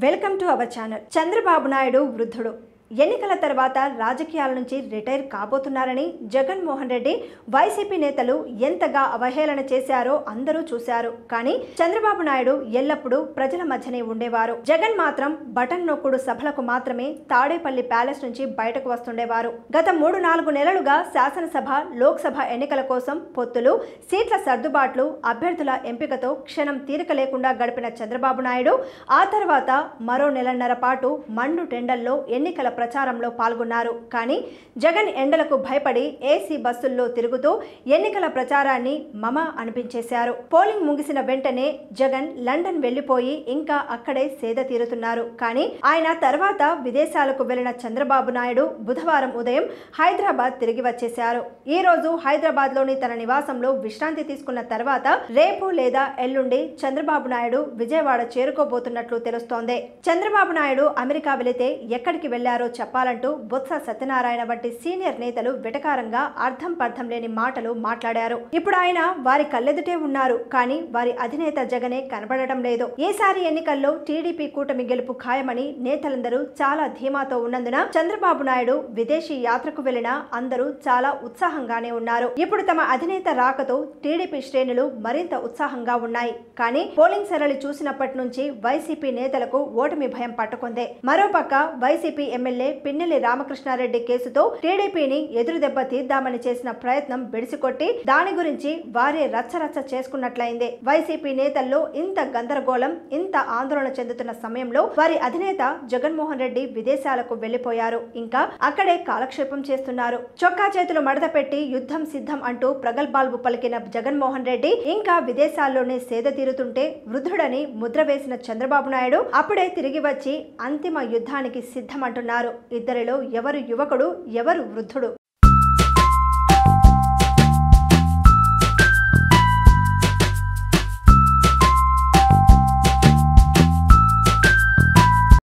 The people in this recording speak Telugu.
Welcome to our channel. Chandrababu Naidu వృద్ధుడు. ఎన్నికల తర్వాత రాజకీయాల నుంచి రిటైర్ కాబోతున్నారని జగన్మోహన్ రెడ్డి వైసీపీ నేతలు ఎంతగా అవహేళన చేశారో అందరూ చూశారు. కానీ చంద్రబాబు నాయుడు ఎల్లప్పుడూ ప్రజల మధ్యనే ఉండేవారు. జగన్ మాత్రం బటన్ నొక్కుడు సభలకు మాత్రమే తాడేపల్లి ప్యాలెస్ నుంచి బయటకు వస్తుండేవారు. గత 3-4 నెలలుగా శాసనసభ, లోక్సభ ఎన్నికల కోసం పొత్తులు, సీట్ల సర్దుబాట్లు, అభ్యర్థుల ఎంపికతో క్షణం తీరిక లేకుండా గడిపిన చంద్రబాబు నాయుడు ఆ తర్వాత మరో నెలన్నర పాటు మండు టెండల్లో ఎన్నికల ప్రచారంలో పాల్గొన్నారు. కానీ జగన్ ఎండలకు భయపడి ఏసీ బస్సుల్లో తిరుగుతూ ఎన్నికల ప్రచారాన్ని మమ అనిపించేశారు. పోలింగ్ ముగిసిన వెంటనే జగన్ లండన్ వెళ్లిపోయి ఇంకా అక్కడే సేద తీరుతున్నారు. కానీ ఆయన తర్వాత విదేశాలకు వెళ్లిన చంద్రబాబు నాయుడు బుధవారం ఉదయం హైదరాబాద్ తిరిగి వచ్చేశారు. ఈ రోజు హైదరాబాద్ లోని తన నివాసంలో విశ్రాంతి తీసుకున్న తర్వాత రేపు లేదా ఎల్లుండి చంద్రబాబు నాయుడు విజయవాడ చేరుకోబోతున్నట్లు తెలుస్తోంది. చంద్రబాబు నాయుడు అమెరికా వెళితే ఎక్కడికి వెళ్లారో చెప్పాలంటూ బొత్స సత్యనారాయణ వంటి సీనియర్ నేతలు వెటకారంగా అర్థం పర్థం లేని మాటలు మాట్లాడారు. ఇప్పుడు ఆయన వారి కళ్ళెదుటే ఉన్నారు. కానీ వారి అధినేత జగనే కనబడటం లేదు. ఈసారి ఎన్నికల్లో టీడీపీ కూటమి గెలుపు ఖాయమని నేతలందరూ చాలా ధీమాతో ఉన్నందున చంద్రబాబు నాయుడు విదేశీ యాత్రకు వెళ్లినా అందరూ చాలా ఉత్సాహంగానే ఉన్నారు. ఇప్పుడు తమ అధినేత రాకతో టీడీపీ శ్రేణులు మరింత ఉత్సాహంగా ఉన్నాయి. కానీ పోలింగ్ సరళి చూసినప్పటి నుంచి వైసీపీ నేతలకు ఓటమి భయం పట్టుకుంది. మరోపక్క వైసీపీ ఎమ్మెల్యే పిన్నెల్లి రామకృష్ణారెడ్డి కేసుతో టీడీపీని ఎదురుదెబ్బ తీద్దామని చేసిన ప్రయత్నం బెడిసికొట్టి దాని గురించి వారే రచ్చరచ్చ చేసుకున్నట్లయింది. వైసీపీ నేతల్లో ఇంత గందరగోళం, ఇంత ఆందోళన చెందుతున్న సమయంలో వారి అధినేత జగన్మోహన్ రెడ్డి విదేశాలకు వెళ్లిపోయారు. ఇంకా అక్కడే కాలక్షేపం చేస్తున్నారు. చొక్కా చేతులు మడత పెట్టి యుద్ధం సిద్ధం అంటూ ప్రగల్భాలు పలికిన జగన్మోహన్ రెడ్డి ఇంకా విదేశాల్లోనే సేద తీరుతుంటే వృద్ధుడని ముద్ర వేసిన చంద్రబాబు నాయుడు అప్పుడే తిరిగి వచ్చి అంతిమ యుద్ధానికి సిద్ధమంటున్నారు. ఇద్దరిలో ఎవరు యువకుడు, ఎవరు వృద్ధుడు?